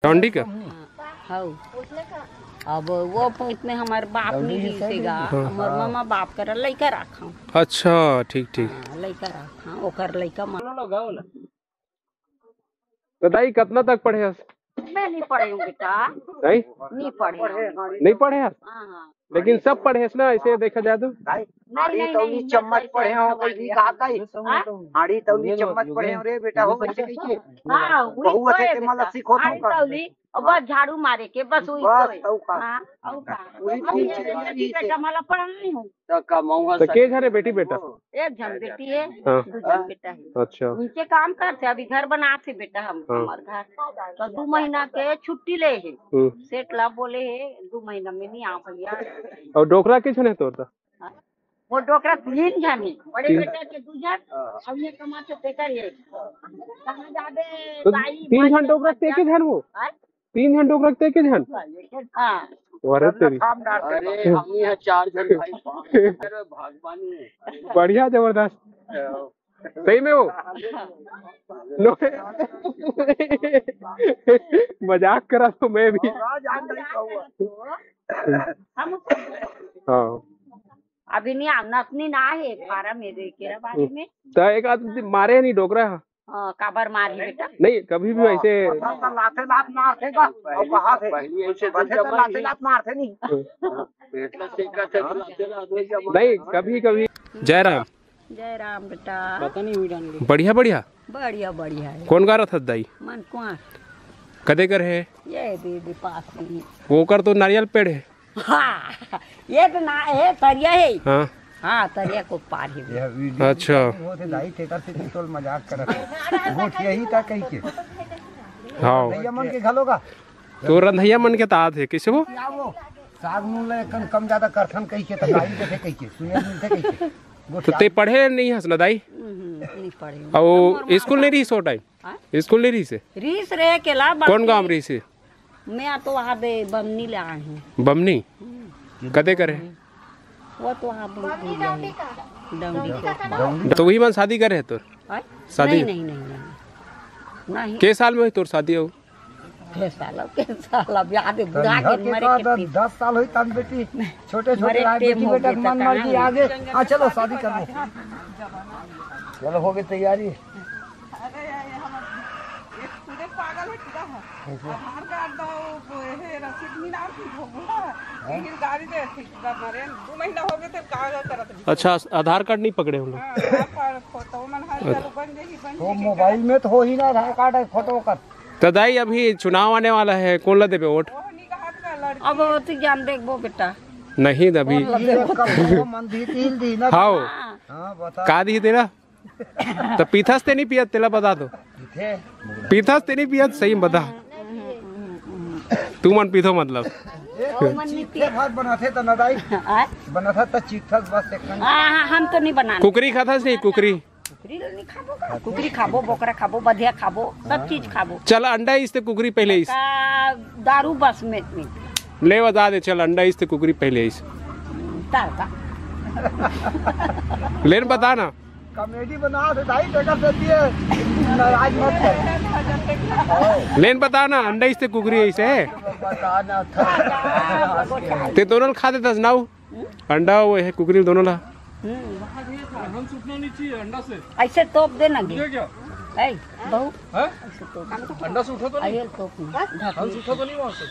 लौंडी का हाँ। अब वो पॉइंट में हमारे बाप नहीं जीसेगा, हमार मामा बाप कर लइका रखा। अच्छा ठीक ठीक। लइका रखा ओकर लइका बताइए कितना तक पढ़े? मैं नहीं पढ़े हूँ बेटा, नहीं पढ़े लेकिन सब पढ़े ना, ऐसे देखा जाए तो नहीं चम्मच पढ़े हो हाड़ी तौली चम्मच पढ़े हो रे बेटा हो वैसे कैसे बहु थे ते मला सिखो तो बस झाड़ू मारे के बस वही बेटा मला पढ़ा नहीं हूँ तो के झरे बेटी बेटा? एक जन बेटी है, दो जन बेटा है। अच्छा नीचे काम करते अभी घर बनाते बेटा हम हमारे घर तो 2 महीना के छुट्टी ले है सेठ ला बोले है 2 महीना में नहीं आ भैया। और डोकरा के छने तोरता वो डोकरा 3 जन है, बड़े बेटा के 2 जन अब ये कमाते तेकर है कहां जाबे तो 3 जन डोकरा ते के जन वो 3 जन डोकरा ते के जन। हां अरे तेरी अरे हम ही 4 जन भाई भागवानी है बढ़िया जबरदस्त सही में वो मजाक करा तो मैं भी हाँ अभी नहीं आना अपनी ना है पारा मेरे के बारे में तो एक आदमी मारे नहीं डोकरा काबर मारी बेटा नहीं कभी भी वैसे लाते लात मारतेगा और कहां से पहले से लाते लात मारते नहीं नहीं कभी कभी। जय राम बेटा पता नहीं हुई बढ़िया बढ़िया बढ़िया बढ़िया है। कौन गा रहा था दाई मन कुआं कदे कर है ये दीदी पास में वो कर तो नारियल पेड़ है। हाँ ये तो ना है तरिया है। हाँ हाँ तरिया को पार है। अच्छा वो थे दाई टेकर से पिस्तौल मजाक करत वो यही था कहीं के हाँ भैया मन के घलोगा तो रंधैया मन के तात है किसे वो साग मूल कम ज्यादा करथन कहीं के तो दाई के कहीं के सुने मिलते कहीं के तो ते पढ़े नहीं हंस ना दाई नहीं पढ़े और स्कूल नहीं रही सो टाइम स्कूल नहीं रही से रीस रहे के ला कौन गांव रही से? मैं तो वहाँ पे बमनी ले आई हूँ। बमनी कदे करे वो तो वहाँ डंडी तो वही मन शादी करे तो शादी नहीं के साल में हुई तोर शादी हो? के साल अब याद है बुढ़ा के मरे के 10 साल हुई तब बेटी छोटे बेटी बेटा मन मर्जी आगे हाँ चलो शादी कर लो चलो हो गई तैयारी। अच्छा आधार कार्ड नहीं पकड़े हम लोग तो मोबाइल में तो हो ही ना आधार कार्ड है फोटो का। तो दाई अभी चुनाव आने वाला है कौन ला देबे वोट? अब तो जान देखबो बेटा नहीं दबी हाँ का दी तेरा तो पीथस ते नहीं पियत तेला बता दो पीथस ते नहीं पियत सही बता तू मन पीथो मतलब बनाते तो नदाई बनाता तो चिट्ठस बस हम तो नहीं बना कुकरी खाथस नहीं कुकरी खाबो बोकरा खाबो बधिया खाबो सब चीज खाबो। चल अंडा इसते कुकरी पहले इस दारू बस में ले बता दे चल अंडा इसते कुकरी पहले इस लेन बता ना कॉमेडी बना दे दाई टेकर देती है नाराज मत कर लेन बता ना अंडा इसते कुकरी ऐसे बताना था ते दोनों खा देता नाउ अंडा वो है कुकरी दोनों ला हम सुटना नहीं चाहिए अंडा से ऐसे तोप देना क्या बहू अंडा से उठा तो नहीं हम उठा तो नहीं वहाँ से